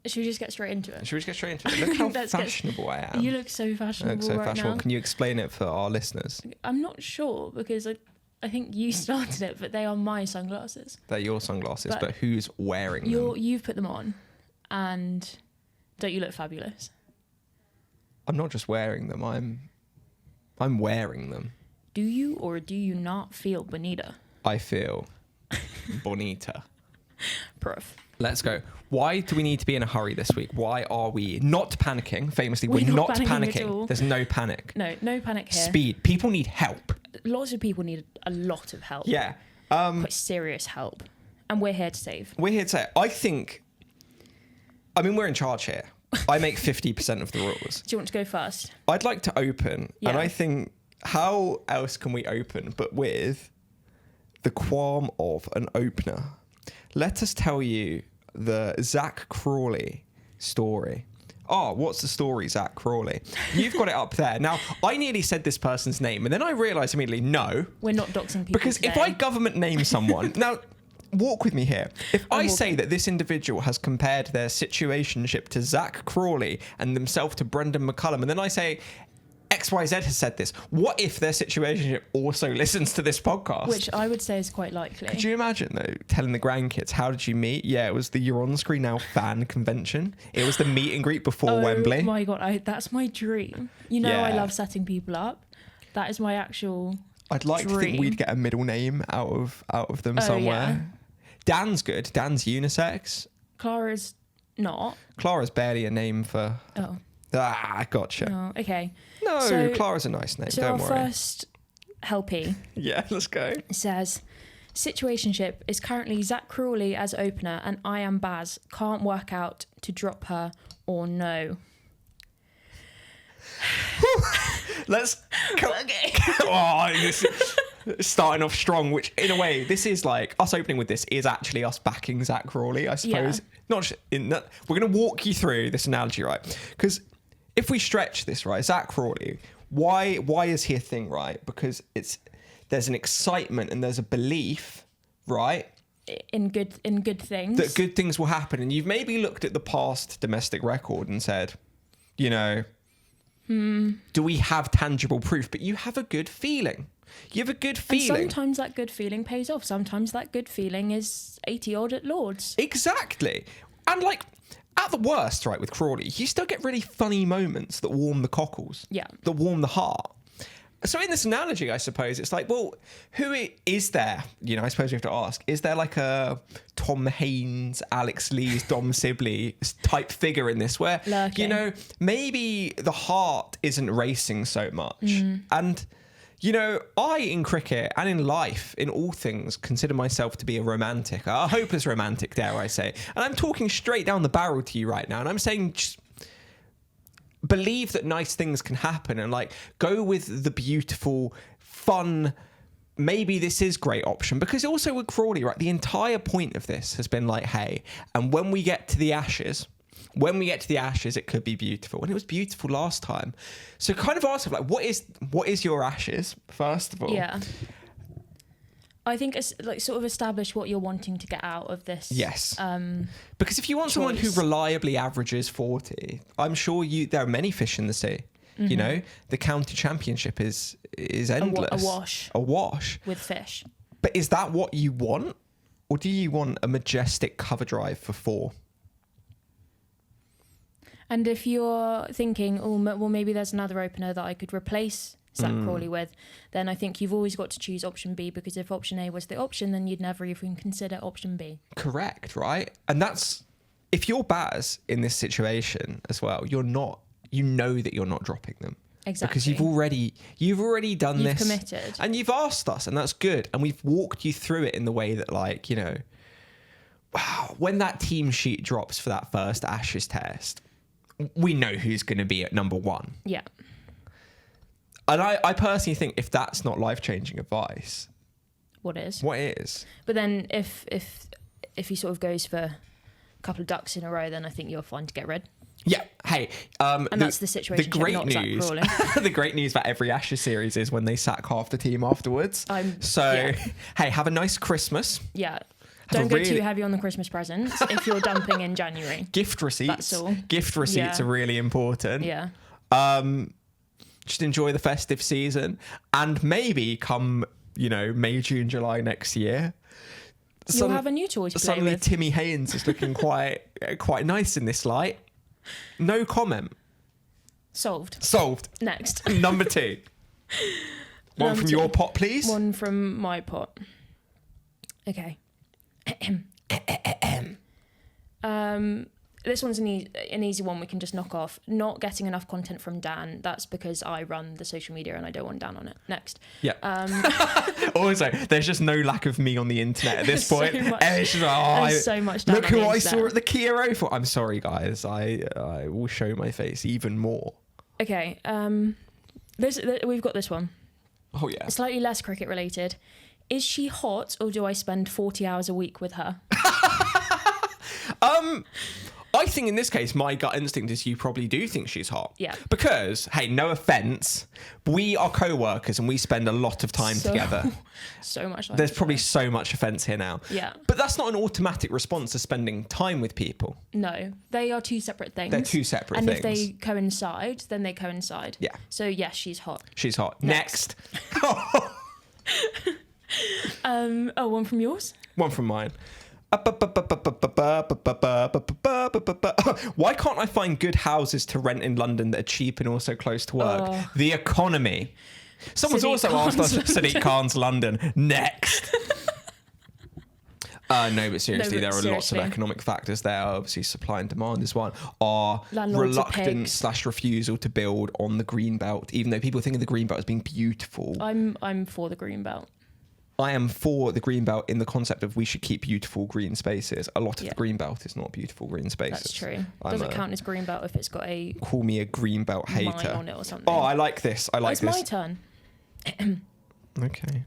Should we just get straight into it? Should we just get straight into it? Look how fashionable I am. You look so fashionable now. Can you explain it for our listeners? I'm not sure because I think you started it, but they are my sunglasses. They're your sunglasses, but who's wearing them? You've put them on, and don't you look fabulous? I'm not just wearing them. I'm wearing them. Do you or do you not feel bonita? I feel bonita. Proof. Let's go. Why do we need to be in a hurry this week? Why are we not panicking? Famously, we're not panicking. There's no panic. No panic here. Speed. People need help. Lots of people need a lot of help. Yeah. Quite serious help. And we're here to save. We're here to save. We're in charge here. I make 50% of the rules. Do you want to go first? I'd like to open. Yeah. And I think, how else can we open but with the qualm of an opener? Let us tell you the Zach Crawley story. Oh, what's the story, Zach Crawley? You've got it up there. Now, I nearly said this person's name, and then I realised immediately, no. We're not doxing people Because today. if I government name someone... Now, walk with me here. If I say that this individual has compared their situationship to Zach Crawley and themselves to Brendan McCullum, and then I say... XYZ has said this. What if their situationship also listens to this podcast? Which I would say is quite likely. Could you imagine, though, telling the grandkids, how did you meet? Yeah, it was the You're On Screen Now fan convention. It was the meet and greet before Wembley. Oh my God, that's my dream. You know, I love setting people up. That is my actual I'd like to think we'd get a middle name out of them somewhere. Yeah. Dan's good. Dan's unisex. Clara's not. Clara's barely a name for... Oh. Ah, gotcha. Oh, okay. No, so, Clara's a nice name, don't worry. So our first helpy let's go. Says, situationship is currently Zach Crawley as opener and I am Baz. Can't work out to drop her or no. Let's... Okay. This is starting off strong, which in a way, this is like... Us opening with this is actually us backing Zach Crawley, I suppose. Yeah. Not just in that... We're going to walk you through this analogy, right? Because... If we stretch this, right, Zach Crawley, why is he a thing, right? Because there's an excitement and there's a belief, right? In good things. That good things will happen. And you've maybe looked at the past domestic record and said, you know, do we have tangible proof? But you have a good feeling. You have a good feeling. And sometimes that good feeling pays off. Sometimes that good feeling is 80 odd at Lords. Exactly. And like... At the worst, right, with Crawley, you still get really funny moments that warm the cockles. Yeah. That warm the heart. So in this analogy, I suppose, it's like, well, is there, you know, I suppose we have to ask, is there like a Tom Haynes, Alex Lees, Dom Sibley type figure in this where, you know, maybe the heart isn't racing so much. And... You know, I, in cricket and in life, in all things, consider myself to be a romantic, a hopeless romantic, dare I say. And I'm talking straight down the barrel to you right now. And I'm saying, just believe that nice things can happen and like go with the beautiful, fun, maybe this is great option. Because also with Crawley, right, the entire point of this has been like, hey, and when we get to the Ashes... it could be beautiful. And it was beautiful last time. So kind of ask, like, what is your Ashes, first of all? Yeah. I think it's like sort of establish what you're wanting to get out of this. Yes. Because if you want someone who reliably averages 40, I'm sure there are many fish in the sea. Mm-hmm. You know, the county championship is endless. A wash. With fish. But is that what you want? Or do you want a majestic cover drive for 4? And if you're thinking, oh, well, maybe there's another opener that I could replace Zach Crawley with, then I think you've always got to choose option B, because if option A was the option, then you'd never even consider option B. Correct, right? And that's, if you're Baz in this situation as well, you know that you're not dropping them. Exactly. Because you've already done this. You've committed. And you've asked us, and that's good. And we've walked you through it in the way that, like, you know, wow, when that team sheet drops for that first Ashes test, we know who's going to be at number 1. Yeah. And I personally think if that's not life-changing advice... What is? What is? But then if he sort of goes for a couple of ducks in a row, then I think you're fine to get rid. Yeah. Hey. And that's the situation. The great news. The great news about every Ashes series is when they sack half the team afterwards. Hey, have a nice Christmas. Yeah. Don't go too heavy on the Christmas presents if you're dumping in January. Gift receipts. That's all. Gift receipts are really important. Yeah. Just enjoy the festive season, and maybe come, May, June, July next year, You'll have a new toy to play suddenly with. Timmy Haynes is looking quite nice in this light. No comment. Solved. Next. Number 2. One from your pot, please. One from my pot. Okay. This one's an easy one we can just knock off. Not getting enough content from Dan. That's because I run the social media and I don't want Dan on it. Next. Yeah. Also, there's just no lack of me on the internet at this point. There's so much Dan look on who the I internet. saw at the Kia O4. I'm sorry, guys. I will show my face even more. Okay. We've got this one. Oh, yeah. Slightly less cricket related. Is she hot or do I spend 40 hours a week with her? I think in this case, my gut instinct is you probably do think she's hot. Yeah. Because, hey, no offence, we are co-workers and we spend a lot of time together. So much time. There's probably so much offence here now. Yeah. But that's not an automatic response to spending time with people. No, they are two separate things. They're two separate things. things. And if they coincide, then they coincide. Yeah. So yes, she's hot. She's hot. Next. One from yours? One from mine. Why can't I find good houses to rent in London that are cheap and also close to work? The economy. Someone's also asked us Sadiq Khan's London. Next. No, but seriously, there are lots of economic factors there. Obviously, supply and demand is one. Our reluctance/refusal to build on the green belt, even though people think of the green belt as being beautiful. I'm for the green belt. I am for the green belt in the concept of we should keep beautiful green spaces. A lot of the green belt is not beautiful green spaces. That's true. Doesn't count as green belt if it's got a call me a green belt hater mine on it or something. Oh, I like this. It's my turn. Okay.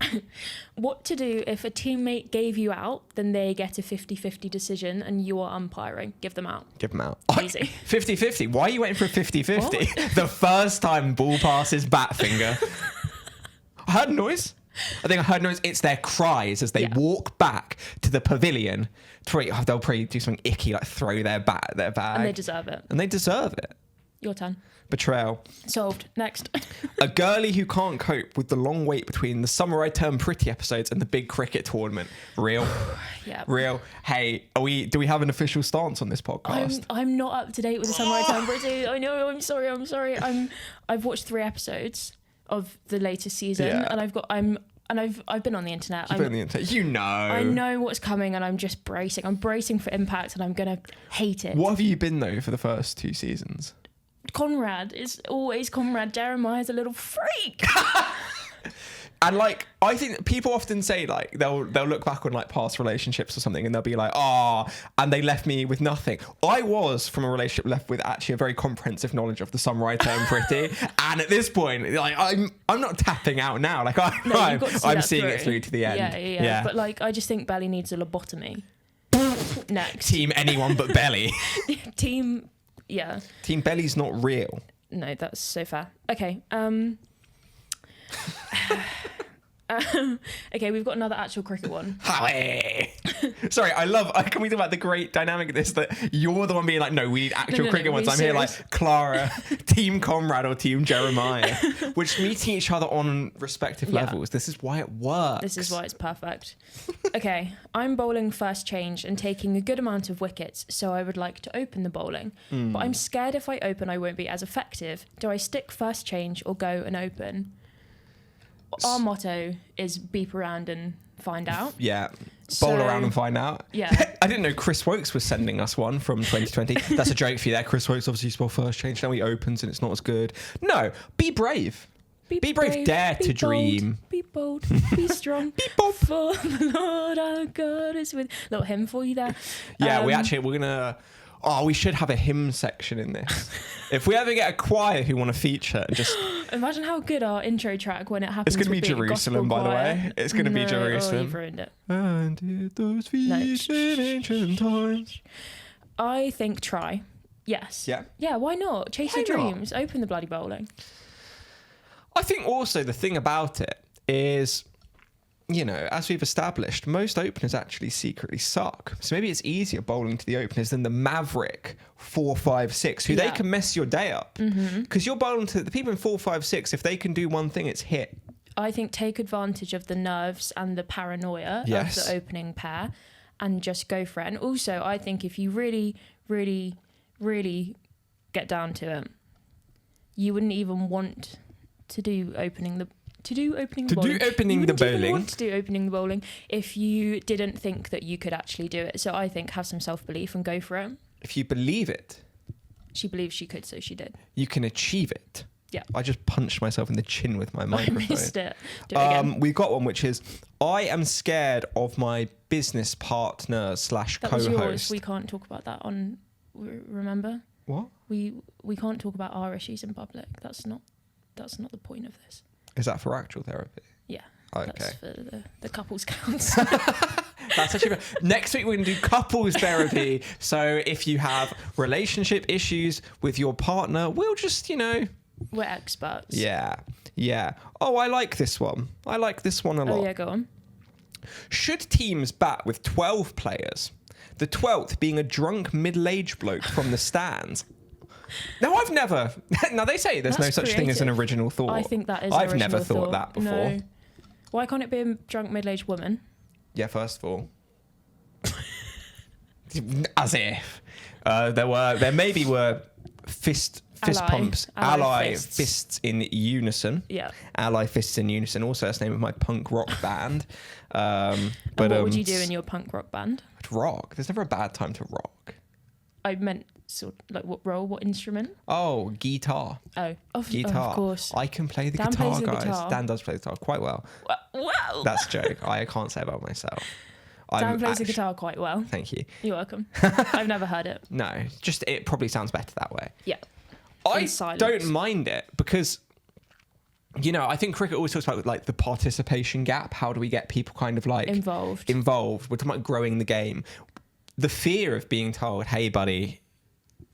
What to do if a teammate gave you out, then they get a 50-50 decision and you are umpiring? Give them out. Give them out. Easy. 50-50. Why are you waiting for a 50-50? The first time ball passes bat finger. I heard a noise. It's their cries as they walk back to the pavilion. They'll probably do something icky, like throw their bag. And they deserve it. Your turn. Betrayal. Solved. Next. A girlie who can't cope with the long wait between the Summer I Turn Pretty episodes and the big cricket tournament. Real. Yeah. Real. Hey, do we have an official stance on this podcast? I'm not up to date with the Summer I Turn Pretty. I know. I'm sorry. I've watched 3 episodes of the latest season, and I've been on the internet. You've been on the internet. I know what's coming, and I'm just bracing. I'm bracing for impact, and I'm gonna hate it. What have you been though for the first 2 seasons? Conrad is always Conrad. Jeremiah's a little freak. And I think people often say they'll look back on past relationships or something and they'll be like, and they left me with nothing. I was from a relationship left with actually a very comprehensive knowledge of the Summer I Turn Pretty. And at this point, I'm not tapping out now. I'm seeing it through to the end. Yeah. But I just think Belly needs a lobotomy. Next. Team anyone but Belly. Team Belly's not real. No, that's so fair. Okay. Okay, we've got another actual cricket one. Sorry, can we talk about the great dynamic of this, that you're the one being no, we need actual cricket ones. I'm serious. Here Clara, Team Conrad or Team Jeremiah, which meeting each other on respective levels. This is why it works. This is why it's perfect. Okay, I'm bowling first change and taking a good amount of wickets, so I would like to open the bowling. But I'm scared if I open I won't be as effective. Do I stick first change or go and open? Our motto is beep around and find out. Yeah. Bowl around and find out. Yeah. I didn't know Chris Wokes was sending us one from 2020. That's a joke for you there. Chris Wokes obviously spelled first change. Now he opens and it's not as good. No, be brave. Be brave. Dare to dream. Be bold. Be strong. Be bold. For the Lord our God is with. Little hymn for you there. Yeah, we're going to... we should have a hymn section in this. If we ever get a choir who want to feature and just... Imagine how good our intro track when it happens. It's going to be Jerusalem, by the way. It's going to be Jerusalem. You've ruined it. And did those feet in ancient times. I think try. Yes. Yeah. Yeah, why not? Chase your dreams. Open the bloody bowling. I think also the thing about it is you know, as we've established, most openers actually secretly suck. So maybe it's easier bowling to the openers than the maverick 4-5-6, who they can mess your day up. Because you're bowling to the people in 4-5-6, if they can do one thing, it's hit. I think take advantage of the nerves and the paranoia of the opening pair and just go for it. And also, I think if you really, really, really get down to it, you wouldn't even want to do opening the bowling if you didn't think that you could actually do it. So I think have some self-belief and go for it. If you believe it. She believed she could, so she did. You can achieve it. Yeah. I just punched myself in the chin with my microphone. I missed it. Do it again. We've got one, which is, I am scared of my business partner / co-host. That was yours. We can't talk about that on, remember? What? We can't talk about our issues in public. That's not the point of this. Is that for actual therapy? Yeah. Okay. That's for the couples counts. That's actually next week we're going to do couples therapy. So if you have relationship issues with your partner, we'll just, we're experts. Yeah. Oh, I like this one. I like this one a lot. Oh yeah, go on. Should teams bat with 12 players? The 12th being a drunk middle-aged bloke from the stands. No, I've never. Now they say there's no such thing as an original thought. I think that is. I've never thought that before. No. Why can't it be a drunk middle-aged woman? Yeah, first of all, as if there maybe were fist pumps, ally fists in unison. Yeah, ally fists in unison. Also, that's the name of my punk rock band. But what would you do in your punk rock band? I'd rock. There's never a bad time to rock. I meant sort of like what role, what instrument? Oh, guitar. Guitar. Of course. I can play the guitar, guys. Dan does play the guitar quite well. Wow. That's a joke. I can't say about myself. Dan plays the guitar quite well. Thank you. You're welcome. I've never heard it. No, just it probably sounds better that way. Yeah. I don't mind it because, I think cricket always talks about like the participation gap. How do we get people kind of like involved? We're talking about growing the game. The fear of being told, "Hey, buddy,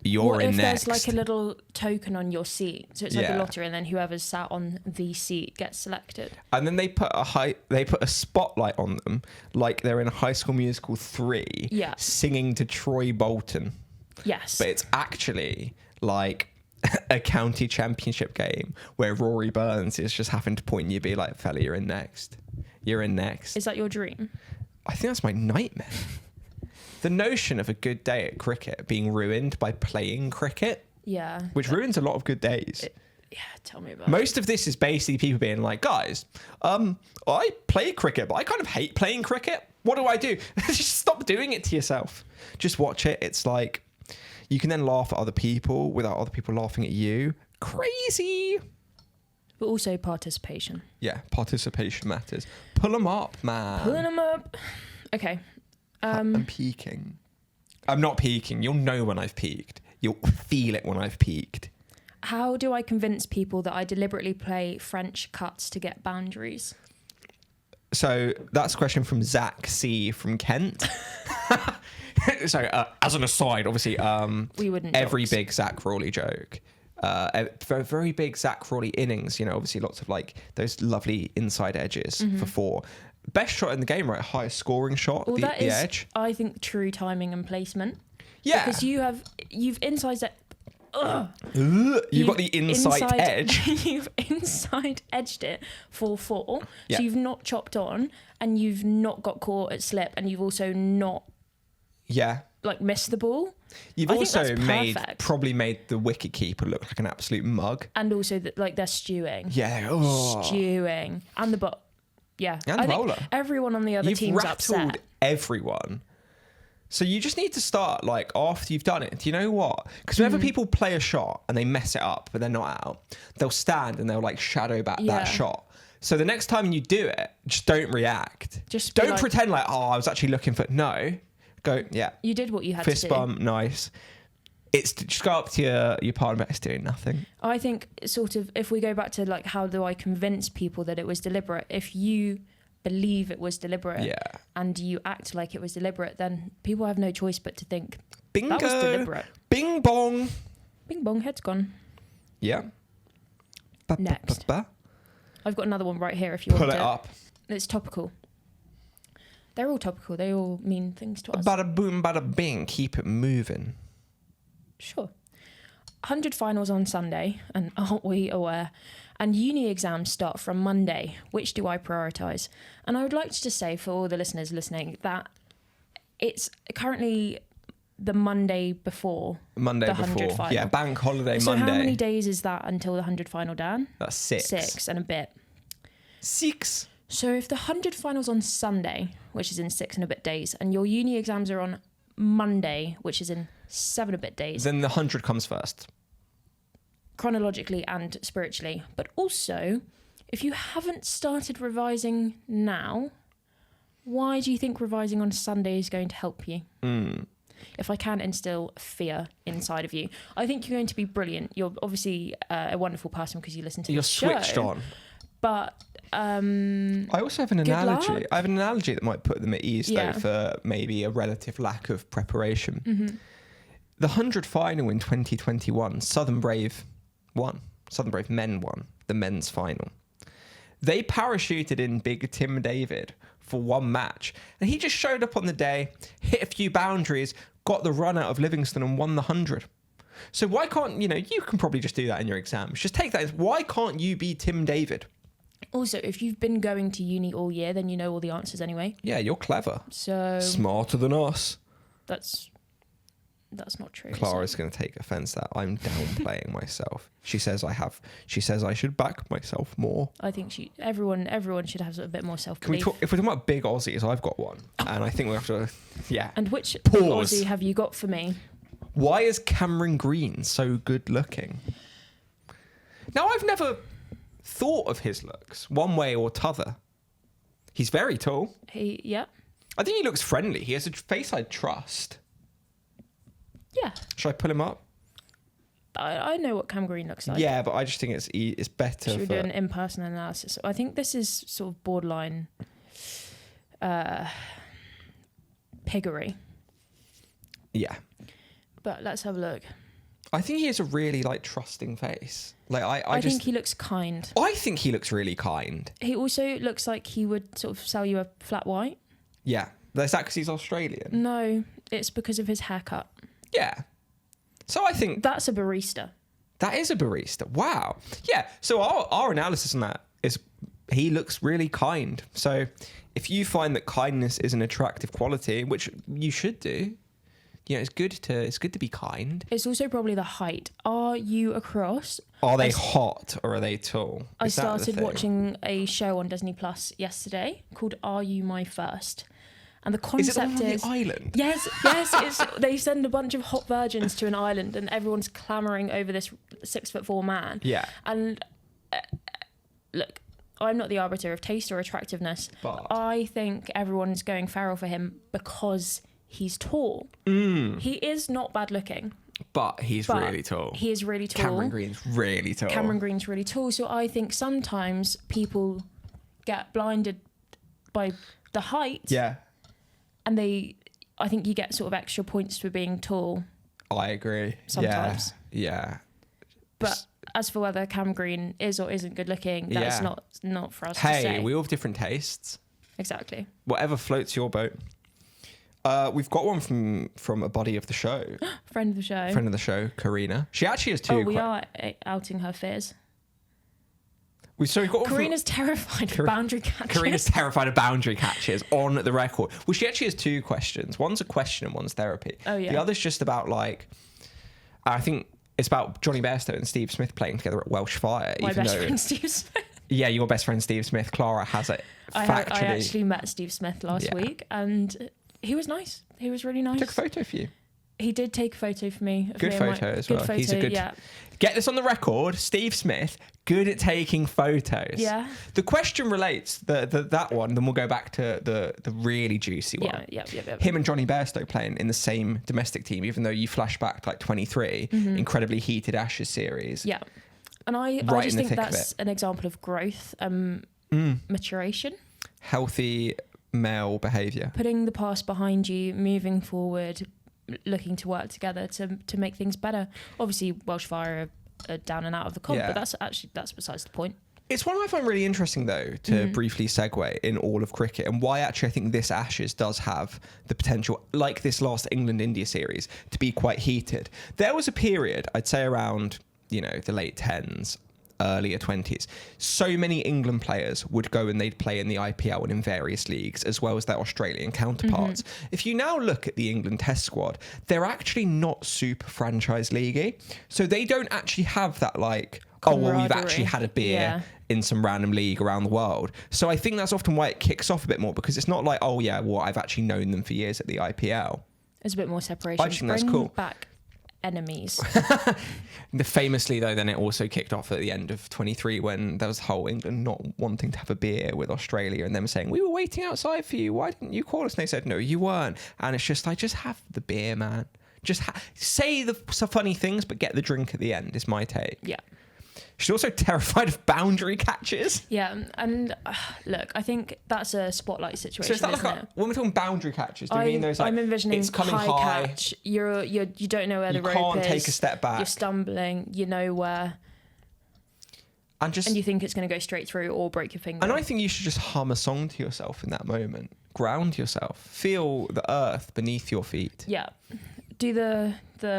you're in next." What if there's like a little token on your seat? So it's like a lottery, and then whoever's sat on the seat gets selected. And then they put a spotlight on them, like they're in High School Musical 3, singing to Troy Bolton. Yes, but it's actually like a county championship game where Rory Burns is just having to point and you be like, "Fella, you're in next. You're in next." Is that your dream? I think that's my nightmare. The notion of a good day at cricket being ruined by playing cricket. Yeah. Which ruins a lot of good days. Tell me about Most of this is basically people being like, "Guys, I play cricket, but I kind of hate playing cricket. What do I do?" Just stop doing it to yourself. Just watch it. It's like, you can then laugh at other people without other people laughing at you. Crazy. But also participation. Yeah, participation matters. Pull them up, man. Pulling them up. Okay. I'm peaking. I'm not peaking. You'll know when I've peaked. You'll feel it when I've peaked. How do I convince people that I deliberately play French cuts to get boundaries? So that's a question from Zach C from Kent. So as an aside, obviously, we wouldn't. Every big Zach Crawley joke, very big Zach Crawley innings. Obviously lots of like those lovely inside edges for 4. Best shot in the game, right? Highest scoring shot. Well, that is, edge. I think, true timing and placement. Yeah, because you've inside that. You've got the inside edge. You've inside edged it for 4. Yeah. So you've not chopped on, and you've not got caught at slip, and you've also not. Yeah. Like missed the ball. You've also probably made the wicketkeeper look like an absolute mug. And also that like they're stewing. Yeah. Stewing. And the yeah. And the bowler. Everyone on the other team's upset. You've rattled everyone. So you just need to start like after you've done it. Do you know what? Because whenever people play a shot and they mess it up but they're not out, they'll stand and they'll like shadow back that shot. So the next time you do it, just don't react. Just don't pretend like, I was actually looking for... No. Go, yeah. You did what you had to do. Fist bump, nice. It's just go up to your partner, it's doing nothing. I think sort of, if we go back to like, how do I convince people that it was deliberate? If you believe it was deliberate and you act like it was deliberate, then people have no choice but to think, bingo, that was deliberate. Bing bong. Bing bong, head's gone. Yeah. Next. I've got another one right here if you want it. Pull it up. It's topical. They're all topical. They all mean things to us. Bada boom, bada bing. Keep it moving. Sure. 100 finals on Sunday, and aren't we aware? And uni exams start from Monday. Which do I prioritise? And I would like to just say for all the listeners listening that it's currently the Monday before the 100 final. Yeah, bank holiday so Monday. How many days is that until the 100 final, Dan? That's 6. 6 and a bit. 6. So if the 100 finals on Sunday, which is in 6 and a bit days, and your uni exams are on Monday, which is in 7 and a bit days. Then the 100 comes first. Chronologically and spiritually. But also, if you haven't started revising now, why do you think revising on Sunday is going to help you? If I can instill fear inside of you, I think you're going to be brilliant. You're obviously a wonderful person because you listen to the show. You're switched on. But I also have an analogy. luck. I have an analogy that might put them at ease, though, for maybe a relative lack of preparation. The 100 final in 2021, Southern Brave won. Southern Brave men won the men's final. They parachuted in Big Tim David for one match, and he just showed up on the day, hit a few boundaries, got the run out of Livingston, and won the 100. So why can't, you can probably just do that in your exams. Just take that as, why can't you be Tim David? Also, if you've been going to uni all year, then you know all the answers anyway. Yeah, you're clever. So Smarter than us. that's not true. Clara's going to take offence that I'm downplaying myself. She says I should back myself more. I think everyone should have a bit more Can we self-belief. talk, if we're talking about big Aussies, I've got one. And I think we have to, And which Pause. Aussie have you got for me? Why is Cameron Green so good looking? Now, I've never thought of his looks one way or t'other. He's very tall. Yeah. I think he looks friendly. He has a face I trust. Yeah. Should I pull him up? I know what Cam Green looks like. Yeah, but I just think it's better. Should we do an in-person analysis? I think this is sort of borderline piggery. Yeah. But let's have a look. I think he has a really trusting face. I think he looks kind. I think he looks really kind. He also looks like he would sort of sell you a flat white. Yeah. Is that because he's Australian? No, it's because of his haircut. Yeah. So I think That's a barista. that is a barista. Wow. Yeah. So our analysis on that is he looks really kind. So if you find that kindness is an attractive quality, which you should do, it's good to be kind. It's also probably the height. Are you across? Are they hot or are they tall? I Is that the started thing? watching a show on Disney Plus yesterday called Are You My First? And the Is it the concept one on is the island? Yes, they send a bunch of hot virgins to an island and everyone's clamoring over this 6'4" man. Yeah. And look, I'm not the arbiter of taste or attractiveness, But I think everyone's going feral for him because he's tall. He is not bad looking. But he's really tall. He is really tall. Cameron Green's really tall. Cameron Green's really tall. So I think sometimes people get blinded by the height. Yeah. And I think you get sort of extra points for being tall. I agree. Sometimes. Yeah. But as for whether Cam Green is or isn't good looking, that's not for us to say. Hey, we all have different tastes. Exactly. Whatever floats your boat. We've got one from a buddy of the show. Friend of the show. Friend of the show, Karina. She actually has two. We are outing her fears. We've got one Karina's terrified of boundary catches. Karina's terrified of boundary catches on the record. Well, she actually has two questions. One's a question and one's therapy. Oh, yeah. The other's just about I think it's about Johnny Bairstow and Steve Smith playing together at Welsh Fire. My best friend Steve Smith. Yeah, your best friend Steve Smith. Clara has it. I actually met Steve Smith last week and he was nice. He was really nice. Took a photo for you. He did take a photo for me. Good photo as well. Photo, He's a good. Yeah. Get this on the record. Steve Smith, good at taking photos. Yeah. The question relates that one. Then we'll go back to the really juicy one. Yeah. Him and Johnny Bairstow playing in the same domestic team, even though you flash back to 23, incredibly heated Ashes series. Yeah. And I just think that's an example of growth, maturation. Healthy male behaviour. Putting the past behind you, moving forward, looking to work together to make things better. Obviously, Welsh Fire are down and out of the comp, but that's besides the point. It's one I find really interesting, though, to briefly segue in all of cricket, and why actually I think this Ashes does have the potential, like this last England-India series, to be quite heated. There was a period, I'd say around, the late 10s, earlier 20s, so many England players would go and they'd play in the IPL and in various leagues, as well as their Australian counterparts. If you now look at the England Test squad, they're actually not super franchise leaguey. So they don't actually have that, like, oh, well, we've actually had a beer in some random league around the world. So I think that's often why it kicks off a bit more, because it's not like, oh, yeah, well, I've actually known them for years at the IPL. There's a bit more separation. I just think that's cool. Back enemies. Famously, though, then it also kicked off at the end of 23 when there was the whole England not wanting to have a beer with Australia and them saying, we were waiting outside for you. Why didn't you call us? And they said, no, you weren't. And it's just like, just have the beer, man. Just say the funny things, but get the drink at the end is my take. Yeah. She's also terrified of boundary catches. Yeah, and look, I think that's a spotlight situation. So is that like when we're talking boundary catches, do you mean those like I'm envisioning it's coming high catch? You don't know where the rope is. You can't take a step back. You're stumbling. You know where. And you think it's going to go straight through or break your finger. And I think you should just hum a song to yourself in that moment. Ground yourself. Feel the earth beneath your feet. Yeah. Do the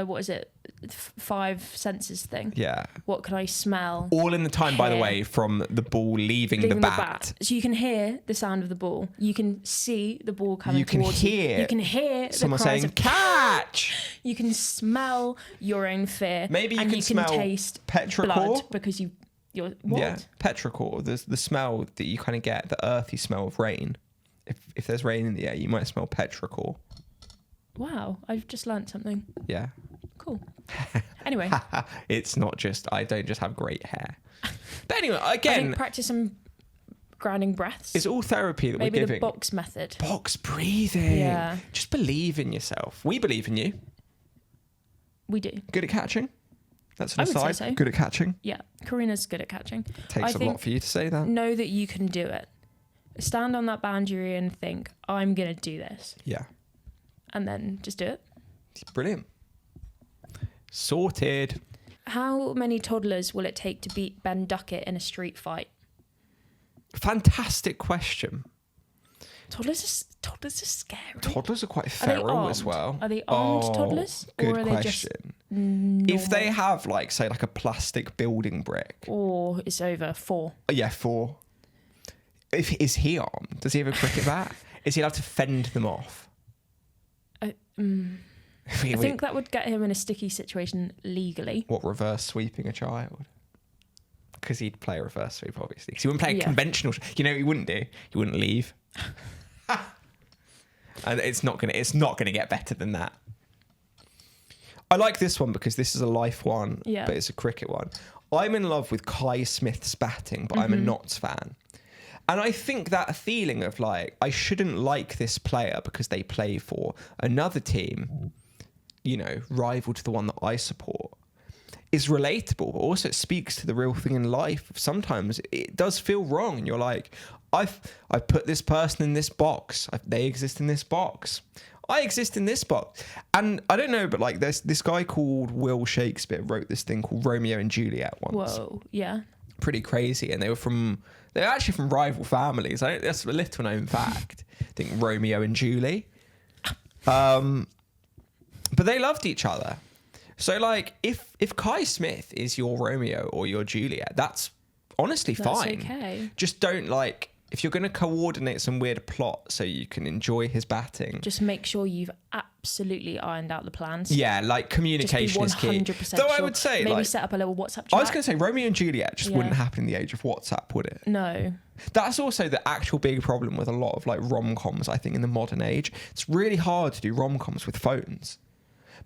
what is it? 5 senses thing. Yeah. What can I smell? All in the time, by the way, from the ball leaving the bat. So you can hear the sound of the ball. You can see the ball coming towards you. You can hear someone the cries saying, of catch! You can smell your own fear. Maybe you can smell taste petrichor. Blood because you're what? Yeah, petrichor. There's the smell that you kind of get, the earthy smell of rain. If there's rain in the air, you might smell petrichor. Wow, I've just learnt something. Yeah. Cool. Anyway. It's not just, I don't just have great hair. But anyway, again. I think practice some grounding breaths. It's all therapy that Maybe we're giving. Maybe the box method. Box breathing. Yeah. Just believe in yourself. We believe in you. We do. Good at catching? That's an aside. I would say so. Good at catching? Yeah. Karina's good at catching. Takes a lot for you to say that. Know that you can do it. Stand on that boundary and think, I'm going to do this. Yeah. And then just do it. Brilliant. Sorted. How many toddlers will it take to beat Ben Duckett in a street fight? Fantastic question. Toddlers are scary. Toddlers are quite feral as well. Are they armed toddlers? Good or are question. They just normal? If they have, like, say, like a plastic building brick. Or it's over 4. Yeah, 4. Is he armed? Does he have a cricket bat? Is he allowed to fend them off? I think that would get him in a sticky situation legally. What, reverse sweeping a child? Because he'd play a reverse sweep, obviously. Because he wouldn't play a conventional... he wouldn't do. He wouldn't leave. And it's not gonna get better than that. I like this one because this is a life one, but it's a cricket one. I'm in love with Kai Smith's batting, but I'm a Notts fan. And I think that feeling of like, I shouldn't like this player because they play for another team, rival to the one that I support, is relatable, but also it speaks to the real thing in life. Sometimes it does feel wrong. And you're like, I've put this person in this box. They exist in this box. I exist in this box. And I don't know, but like there's this guy called Will Shakespeare wrote this thing called Romeo and Juliet once. Whoa, yeah. Pretty crazy. And they were actually from rival families. That's a little known fact. I think Romeo and Julie. But they loved each other. So like if Kai Smith is your Romeo or your Juliet, that's honestly fine. Okay. Just don't like, if you're going to coordinate some weird plot so you can enjoy his batting, just make sure you've absolutely ironed out the plans. Yeah, like communication is key. Though I would say, maybe set up a little WhatsApp chat. I was going to say Romeo and Juliet just wouldn't happen in the age of WhatsApp, would it? No. That's also the actual big problem with a lot of like rom-coms, I think, in the modern age. It's really hard to do rom-coms with phones.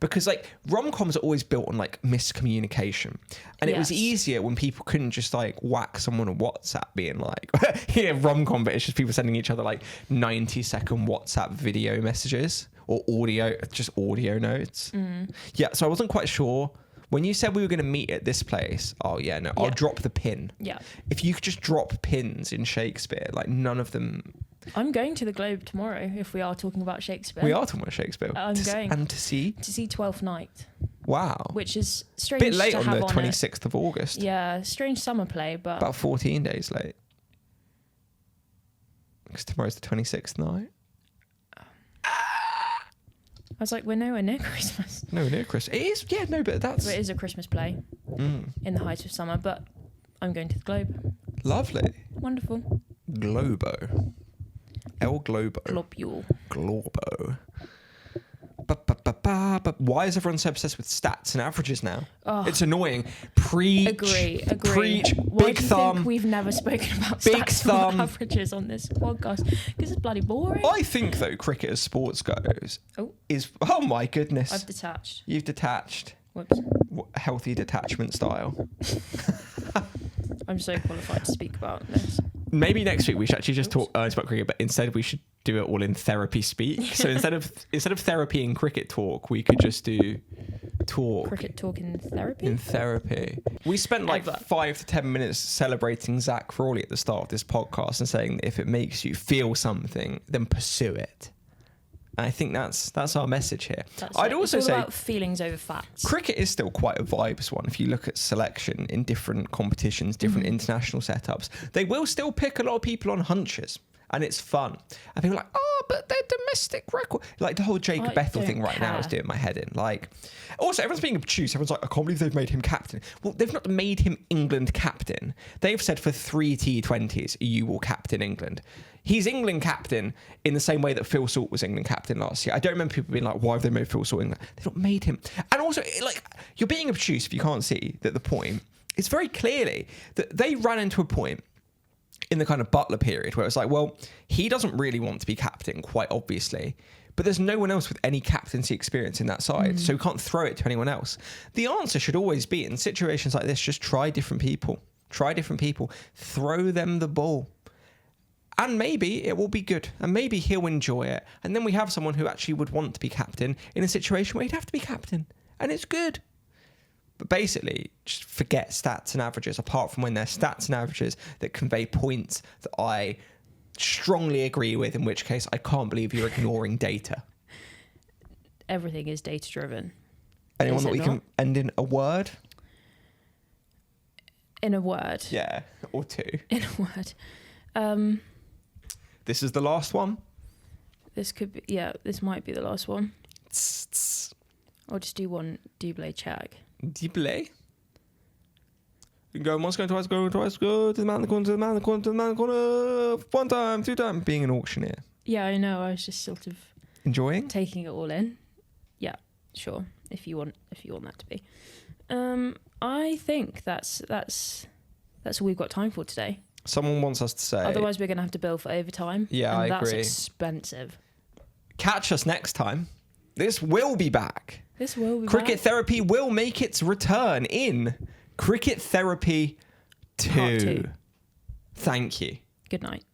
Because like rom-coms are always built on like miscommunication, and it was easier when people couldn't just like whack someone on WhatsApp being like, rom-com, but it's just people sending each other like 90-second WhatsApp video messages or audio notes. Yeah, so I wasn't quite sure when you said we were going to meet at this place. Oh yeah, no, I'll drop the pin. Yeah, if you could just drop pins in Shakespeare, like none of them. I'm going to the Globe tomorrow if we are talking about Shakespeare. We are talking about Shakespeare. I'm going. And to see? To see Twelfth Night. Wow. which is A strange bit late to on have the on 26th of August. Yeah, strange summer play, but About 14 days late. Because tomorrow's the 26th night. I was like, we're nowhere near Christmas. No, near Christmas. It is, yeah, no, but that's... But it is a Christmas play in the height of summer, but I'm going to the Globe. Lovely. Wonderful. Globo. El Globo. Globule. Globo. But why is everyone so obsessed with stats and averages now? Oh. It's annoying. Preach. Agree. Preach. Why Big do you thumb. think we've never spoken about Big stats thumb. or averages on this podcast? Because it's bloody boring. I think, though, cricket as sports goes is... Oh, my goodness. I've detached. You've detached. Whoops. Healthy detachment style. I'm so qualified to speak about this. Maybe next week we should actually just talk about cricket, but instead we should do it all in therapy speak. So instead of therapy and cricket talk, we could just do talk. Cricket talk in therapy? In therapy. We spent like 5 to 10 minutes celebrating Zach Frawley at the start of this podcast and saying that if it makes you feel something, then pursue it. And I think that's our message here. I'd also say about feelings over facts. Cricket is still quite a vibes one. If you look at selection in different competitions, different international setups, they will still pick a lot of people on hunches. And it's fun. And people are like, oh, but they're domestic record. Like the whole Jacob Bethel thing right now is doing my head in. Like, also, everyone's being obtuse. Everyone's like, I can't believe they've made him captain. Well, they've not made him England captain. They've said for 3 T20s, you will captain England. He's England captain in the same way that Phil Salt was England captain last year. I don't remember people being like, why have they made Phil Salt England? They've not made him. And also, like, you're being obtuse if you can't see that the point is very clearly that they ran into a point in the kind of Butler period where it's like, well, he doesn't really want to be captain, quite obviously, but there's no one else with any captaincy experience in that side, so we can't throw it to anyone else. The answer should always be, in situations like this, just try different people. Try different people. Throw them the ball. And maybe it will be good. And maybe he'll enjoy it. And then we have someone who actually would want to be captain in a situation where he'd have to be captain. And it's good. But basically, just forget stats and averages, apart from when they're stats and averages that convey points that I strongly agree with, in which case I can't believe you're ignoring data. Everything is data-driven. Anyone that we can end in a word? In a word? Yeah, or 2. In a word. This is the last one? This could be, yeah, this might be the last one. Tss, tss. I'll just do one double check. Double? You can go once, go twice, go twice, go to the man in the corner, to the man in the corner, to the man in the corner, 1 time, 2 times, being an auctioneer. Yeah, I know. I was just sort of enjoying taking it all in. Yeah, sure. If you want that to be. I think that's all we've got time for today. Someone wants us to say. Otherwise, we're going to have to bill for overtime. Yeah, I agree. That's expensive. Catch us next time. This will be back. This will be Cricket back. Therapy will make its return in Cricket Therapy 2. Part 2. Thank you. Good night.